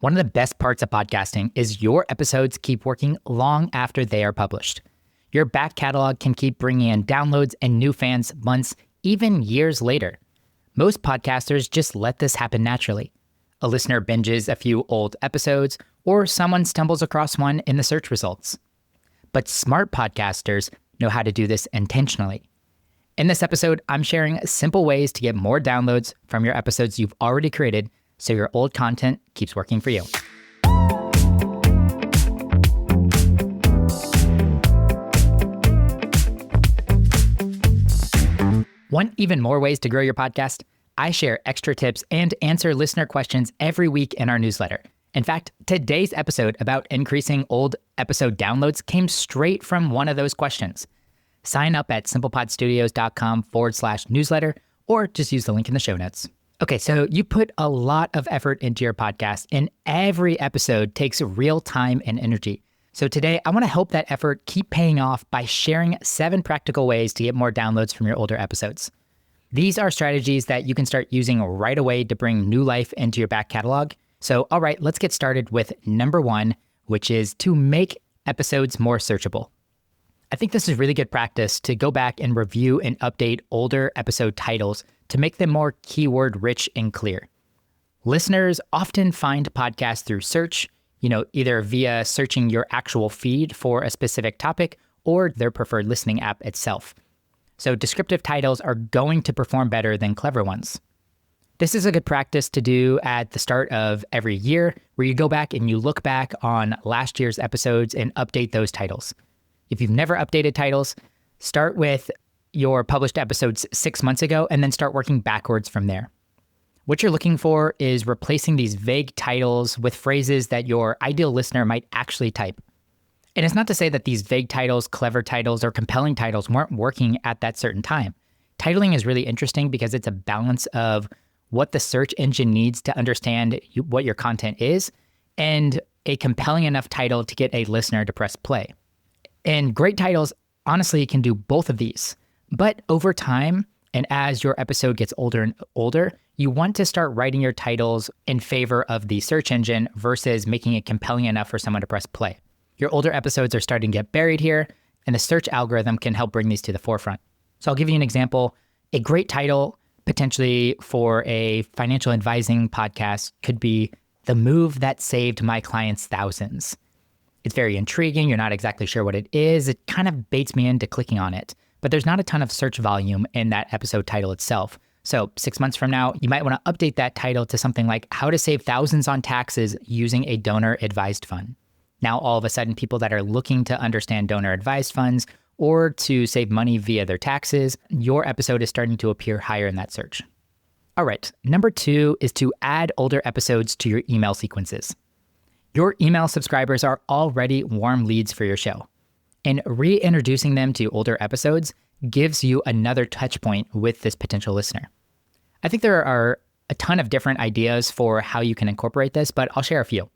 One of the best parts of podcasting is your episodes keep working long after they are published. Your back catalog can keep bringing in downloads and new fans months, even years later. Most podcasters just let this happen naturally. A listener binges a few old episodes, or someone stumbles across one in the search results. But smart podcasters know how to do this intentionally. In this episode, I'm sharing simple ways to get more downloads from your episodes you've already created so your old content keeps working for you. Want even more ways to grow your podcast? I share extra tips and answer listener questions every week in our newsletter. In fact, today's episode about increasing old episode downloads came straight from one of those questions. Sign up at simplepodstudios.com/newsletter or just use the link in the show notes. Okay, so you put a lot of effort into your podcast and every episode takes real time and energy. So today I want to help that effort keep paying off by sharing 7 practical ways to get more downloads from your older episodes. These are strategies that you can start using right away to bring new life into your back catalog. So, all right, let's get started with number 1, which is to make episodes more searchable. I think this is really good practice to go back and review and update older episode titles to make them more keyword rich and clear. Listeners often find podcasts through search, either via searching your actual feed for a specific topic or their preferred listening app itself. So descriptive titles are going to perform better than clever ones. This is a good practice to do at the start of every year, where you go back and you look back on last year's episodes and update those titles. If you've never updated titles, start with your published episodes 6 months ago and then start working backwards from there. What you're looking for is replacing these vague titles with phrases that your ideal listener might actually type. And it's not to say that these vague titles, clever titles, or compelling titles weren't working at that certain time. Titling is really interesting because it's a balance of what the search engine needs to understand what your content is and a compelling enough title to get a listener to press play. And great titles, honestly, can do both of these. But over time, and as your episode gets older and older, you want to start writing your titles in favor of the search engine versus making it compelling enough for someone to press play. Your older episodes are starting to get buried here, and the search algorithm can help bring these to the forefront. So I'll give you an example. A great title, potentially for a financial advising podcast, could be "The Move That Saved My Clients Thousands." It's very intriguing. You're not exactly sure what it is. It kind of baits me into clicking on it. But there's not a ton of search volume in that episode title itself. So 6 months from now, you might want to update that title to something like "How to Save Thousands on Taxes Using a Donor Advised Fund." Now, all of a sudden, people that are looking to understand donor advised funds or to save money via their taxes, your episode is starting to appear higher in that search. All right, number 2 is to add older episodes to your email sequences. Your email subscribers are already warm leads for your show, and reintroducing them to older episodes gives you another touch point with this potential listener. I think there are a ton of different ideas for how you can incorporate this, but I'll share a few.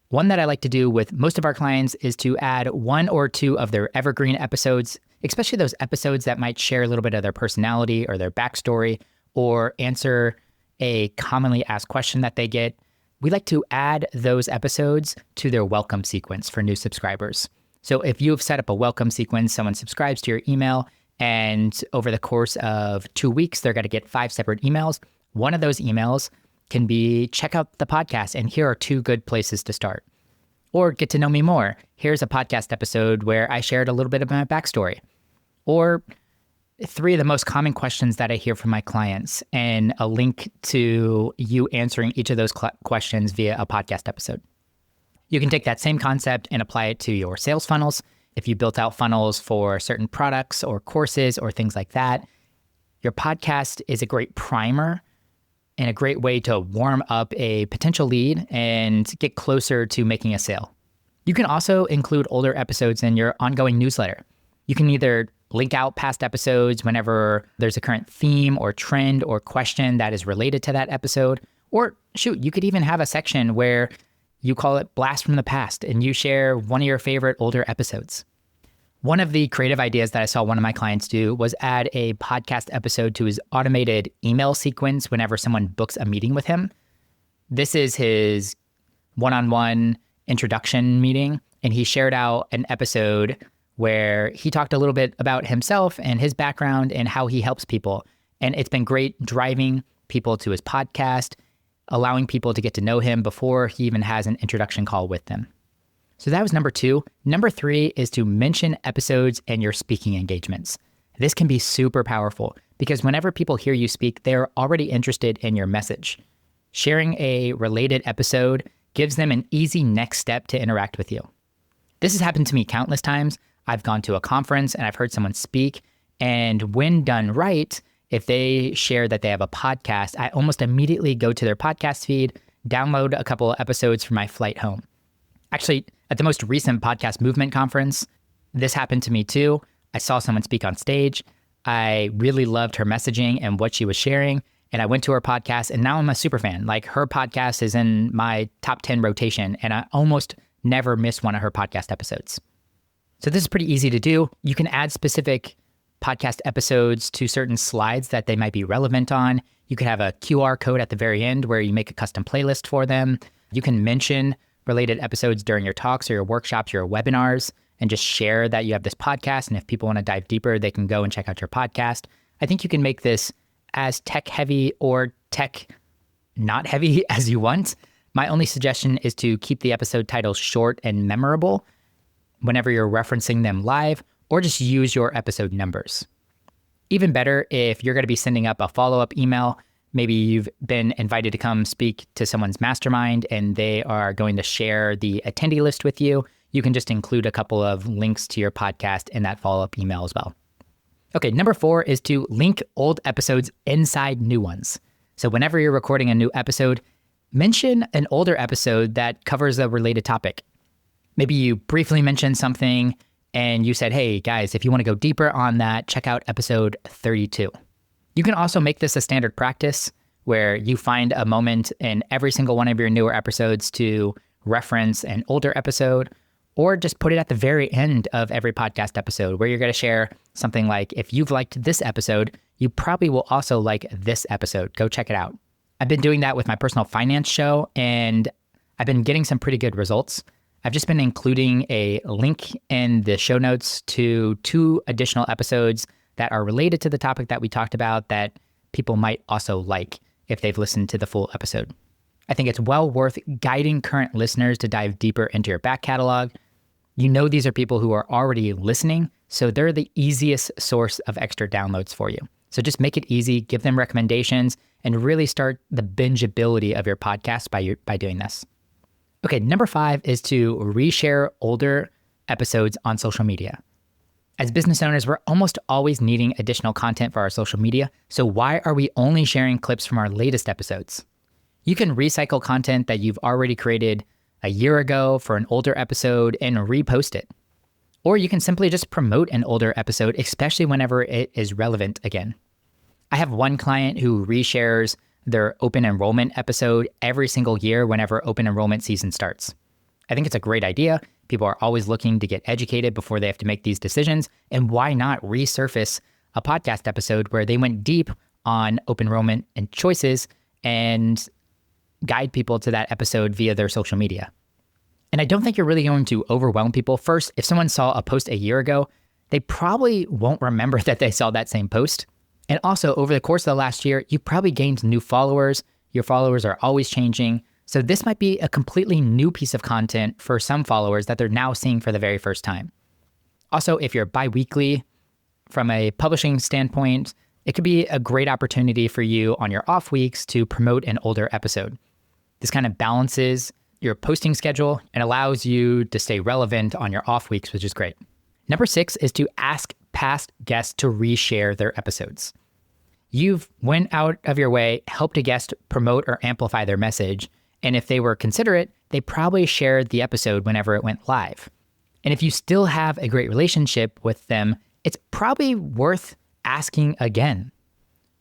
One that I like to do with most of our clients is to add 1 or 2 of their evergreen episodes, especially those episodes that might share a little bit of their personality or their backstory or answer a commonly asked question that they get. We like to add those episodes to their welcome sequence for new subscribers. So if you've set up a welcome sequence, someone subscribes to your email, and over the course of 2 weeks, they're going to get 5 separate emails. One of those emails can be check out the podcast, and here are 2 good places to start. Or get to know me more. Here's a podcast episode where I shared a little bit of my backstory. Or 3 of the most common questions that I hear from my clients, and a link to you answering each of those questions via a podcast episode. You can take that same concept and apply it to your sales funnels. If you built out funnels for certain products or courses or things like that, your podcast is a great primer and a great way to warm up a potential lead and get closer to making a sale. You can also include older episodes in your ongoing newsletter. You can either link out past episodes whenever there's a current theme or trend or question that is related to that episode, or you could even have a section where you call it Blast from the Past and you share one of your favorite older episodes. One of the creative ideas that I saw one of my clients do was add a podcast episode to his automated email sequence whenever someone books a meeting with him. This is his one-on-one introduction meeting, and he shared out an episode where he talked a little bit about himself and his background and how he helps people. And it's been great driving people to his podcast, allowing people to get to know him before he even has an introduction call with them. So that was number 2. Number 3 is to mention episodes in your speaking engagements. This can be super powerful because whenever people hear you speak, they're already interested in your message. Sharing a related episode gives them an easy next step to interact with you. This has happened to me countless times. I've gone to a conference and I've heard someone speak, and when done right, if they share that they have a podcast, I almost immediately go to their podcast feed, download a couple of episodes for my flight home. Actually, at the most recent Podcast Movement conference, this happened to me too. I saw someone speak on stage. I really loved her messaging and what she was sharing, and I went to her podcast, and now I'm a super fan. Like, her podcast is in my top 10 rotation, and I almost never miss one of her podcast episodes. So this is pretty easy to do. You can add specific podcast episodes to certain slides that they might be relevant on. You could have a QR code at the very end where you make a custom playlist for them. You can mention related episodes during your talks or your workshops or your webinars and just share that you have this podcast. And if people want to dive deeper, they can go and check out your podcast. I think you can make this as tech heavy or tech not heavy as you want. My only suggestion is to keep the episode titles short and memorable whenever you're referencing them live, or just use your episode numbers. Even better, if you're going to be sending up a follow-up email, maybe you've been invited to come speak to someone's mastermind and they are going to share the attendee list with you, you can just include a couple of links to your podcast in that follow-up email as well. Okay, number 4 is to link old episodes inside new ones. So whenever you're recording a new episode, mention an older episode that covers a related topic. Maybe you briefly mentioned something and you said, hey guys, if you want to go deeper on that, check out episode 32. You can also make this a standard practice where you find a moment in every single one of your newer episodes to reference an older episode, or just put it at the very end of every podcast episode where you're going to share something like, if you've liked this episode, you probably will also like this episode. Go check it out. I've been doing that with my personal finance show, and I've been getting some pretty good results. I've just been including a link in the show notes to 2 additional episodes that are related to the topic that we talked about that people might also like if they've listened to the full episode. I think it's well worth guiding current listeners to dive deeper into your back catalog. You know these are people who are already listening, so they're the easiest source of extra downloads for you. So just make it easy, give them recommendations, and really start the bingeability of your podcast by doing this. Okay, number 5 is to reshare older episodes on social media. As business owners, we're almost always needing additional content for our social media, so why are we only sharing clips from our latest episodes? You can recycle content that you've already created a year ago for an older episode and repost it. Or you can simply just promote an older episode, especially whenever it is relevant again. I have one client who reshares their open enrollment episode every single year whenever open enrollment season starts. I think it's a great idea. People are always looking to get educated before they have to make these decisions. And why not resurface a podcast episode where they went deep on open enrollment and choices and guide people to that episode via their social media? And I don't think you're really going to overwhelm people. First, if someone saw a post a year ago, they probably won't remember that they saw that same post. And also, over the course of the last year, you probably gained new followers. Your followers are always changing. So this might be a completely new piece of content for some followers that they're now seeing for the very first time. Also, if you're bi-weekly, from a publishing standpoint, it could be a great opportunity for you on your off weeks to promote an older episode. This kind of balances your posting schedule and allows you to stay relevant on your off weeks, which is great. Number 6 is to ask past guests to reshare their episodes. You've went out of your way, helped a guest promote or amplify their message, and if they were considerate, they probably shared the episode whenever it went live. And if you still have a great relationship with them, it's probably worth asking again.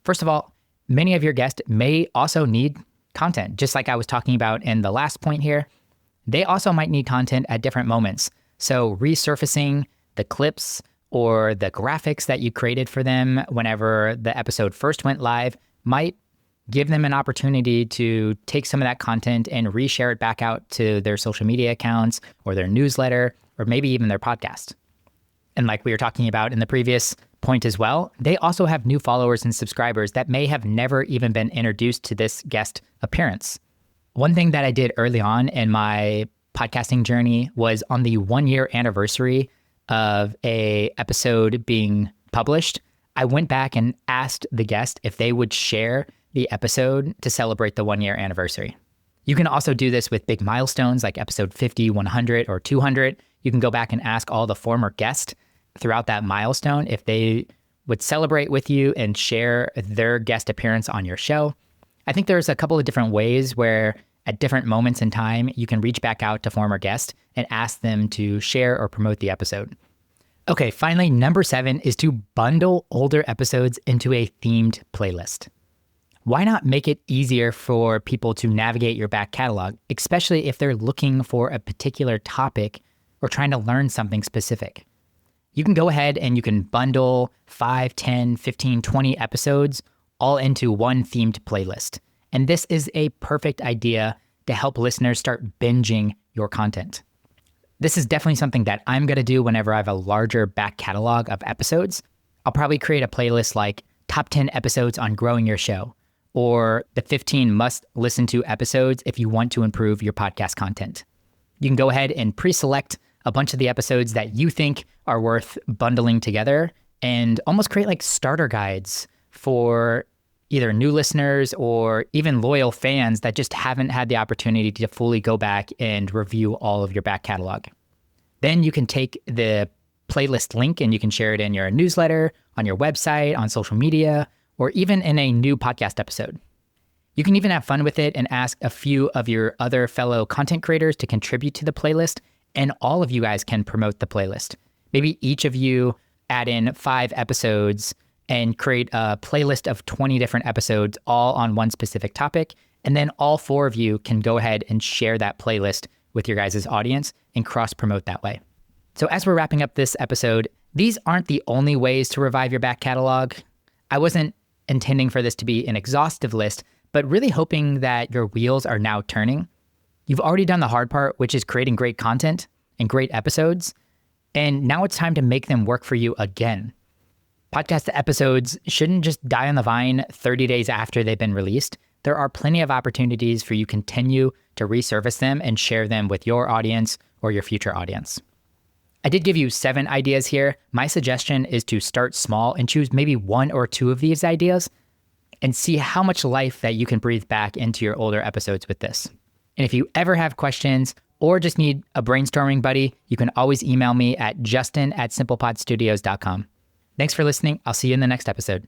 First of all, many of your guests may also need content, just like I was talking about in the last point here. They also might need content at different moments. So resurfacing the clips or the graphics that you created for them whenever the episode first went live might give them an opportunity to take some of that content and reshare it back out to their social media accounts or their newsletter, or maybe even their podcast. And like we were talking about in the previous point as well, they also have new followers and subscribers that may have never even been introduced to this guest appearance. One thing that I did early on in my podcasting journey was on the 1-year anniversary of a episode being published, I went back and asked the guest if they would share the episode to celebrate the 1-year anniversary. You can also do this with big milestones like episode 50, 100, or 200. You can go back and ask all the former guests throughout that milestone if they would celebrate with you and share their guest appearance on your show. I think there's a couple of different ways where at different moments in time, you can reach back out to former guests and ask them to share or promote the episode. Okay, finally, number 7 is to bundle older episodes into a themed playlist. Why not make it easier for people to navigate your back catalog, especially if they're looking for a particular topic or trying to learn something specific? You can go ahead and you can bundle 5, 10, 15, 20 episodes all into one themed playlist. And this is a perfect idea to help listeners start binging your content. This is definitely something that I'm going to do whenever I have a larger back catalog of episodes. I'll probably create a playlist like top 10 episodes on growing your show, or the 15 must listen to episodes if you want to improve your podcast content. You can go ahead and pre-select a bunch of the episodes that you think are worth bundling together and almost create like starter guides for either new listeners or even loyal fans that just haven't had the opportunity to fully go back and review all of your back catalog. Then you can take the playlist link and you can share it in your newsletter, on your website, on social media, or even in a new podcast episode. You can even have fun with it and ask a few of your other fellow content creators to contribute to the playlist, and all of you guys can promote the playlist. Maybe each of you add in 5 episodes and create a playlist of 20 different episodes all on one specific topic, and then all 4 of you can go ahead and share that playlist with your guys' audience and cross-promote that way. So as we're wrapping up this episode, these aren't the only ways to revive your back catalog. I wasn't intending for this to be an exhaustive list, but really hoping that your wheels are now turning. You've already done the hard part, which is creating great content and great episodes, and now it's time to make them work for you again. Podcast episodes shouldn't just die on the vine 30 days after they've been released. There are plenty of opportunities for you to continue to resurface them and share them with your audience or your future audience. I did give you 7 ideas here. My suggestion is to start small and choose maybe 1 or 2 of these ideas and see how much life that you can breathe back into your older episodes with this. And if you ever have questions or just need a brainstorming buddy, you can always email me at justin@simplepodstudios.com. Thanks for listening. I'll see you in the next episode.